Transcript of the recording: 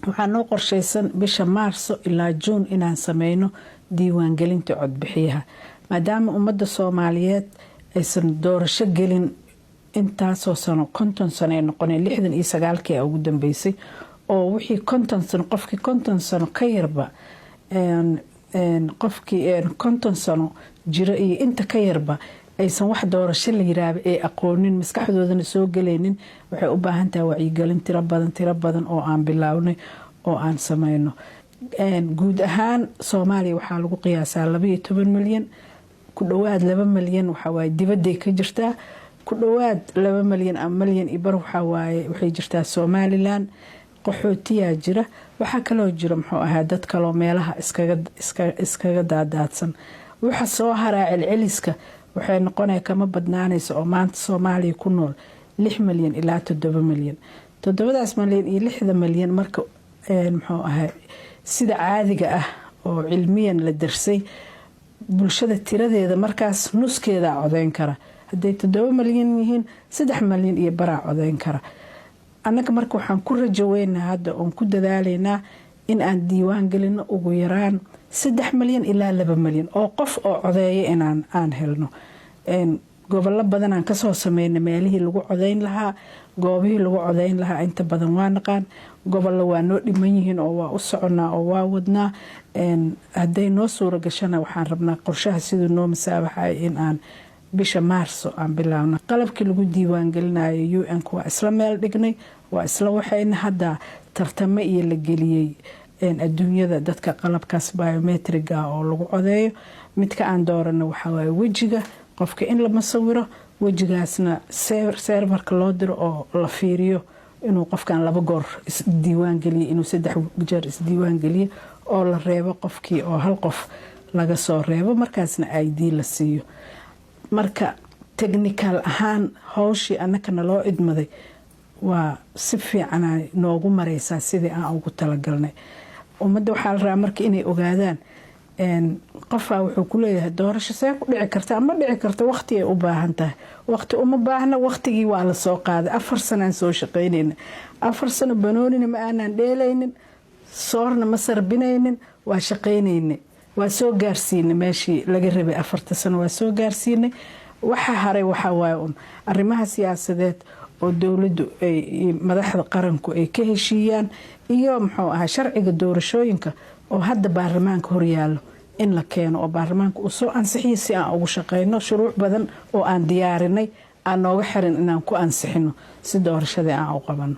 waxaan noo qorshaysan bisha Maarso ilaa Juun inaan sameyno diiwaangelinta codbixiyaha maadaama ummadda Soomaaliyeed aysan doorasho gelin intaasoo sano 50 sano ay noqoneen 69kii ugu dambeysay oo wixii 50 sano qofkii 50 sano ka yarba qofkii 50 sano jira iyo inta ka yarba aysan wax doorasho la yiraahdo ee aqoonin maskaxdoodana soo galeynin waxay u baahan tahay wacyigelin tiro badan oo aan bilawnay oo aan sameyno guud ahaan Soomaaliya waxaa lagu qiyaasaa 12 milyan ku dhawaad 2 milyan waxa way dibadda ka jirtaa ku dhawaad 2 milyan ama milyan ibar waxa way waxay jirtaa Somaliland qaxootiya jira waxa kale jira muxuu ahaa dad kale meelaha iskaga daadadsan waxa soo haraa celceliska waxay noqonay kama badnaanayso oo maanta Soomaaliya ku nool 6 milyan ilaa 7 milyan 7daas milyan iyo 6 milyan marka muxuu ahaa sida caadiga ah oo cilmiyan la darsay bulshada tiradeeda markaas nuskeeda codeyn kara haday 7 milyan yihiin 3 milyan iyo bara codeyn kara anaga marka waxaan ku rajaweynaa hadda oo ku dadaaleynaa in aan diiwaan gelino ugu yaraan 3 milyan ilaa 2 milyan oo qof oo codeeyo inaan helno gobollo badan aan ka soo sameeyay meelihii lagu codeyn lahaa goobihii lagu codeyn lahaa inta badan waa naqaan gobollo waa noo dhiman yihiin oo waa u soconaa oo waa wadnaa haday noo suura gashana waxaan rabnaa qorshaha sidoo noo masaabaxay in aan bisha Maarso aan bilaawno qalabkii lagu diiwaan gelinayo UN waa isla meel dhignay waa isla waxayna hadda tartamo iyo la geliyay adduunyada dadka qalabkaas biometric oo lagu codeeyo midka aan doorano waxa way wajiga qofka in la masawiro wajigaasna serverka loo diro oo la fiiriyo inuu qofkan 2 goor diiwaan geliyo inuu 3 jeer diiwaan geliyo oo la reebo qofkii oo hal qof laga soo reebo markaasna ID la siiyo marka technical ahaan hawshii anakana loo idmaday waa si fiican noogu mareysaa sidii aan ugu talagalnay ummadda waxa la rabaa markii inay ogaadaan qofka wuxuu ku leeyahay doorasho see ku dhici karta ama dhici karta waqti ay u baahan tahay waqti uma baahna waqtigii waa la soo qaaday 4 sano aan soo shaqeynayna 4 sano banoonina ma aanan dheelaynin soorna ma sarbinaynin waa shaqeynayna waa soo gaarsiinay meeshii laga rabay 4 sano waa soo gaarsiinay waxa haray waxa waay arrimaha siyaasadeed oo dawladdu ay madaxda qaranku ay ka heshiiyaan iyo muxuu ahaa sharciga doorashooyinka oo hadda baarlamaanka hor yaalo in la keeno oo baarlamaanka uu soo ansixiyo si aan ugu shaqeyno shuruuc badan oo aan diyaarinay aan nooga xirin inaan ku ansixino si doorashada aan u qabano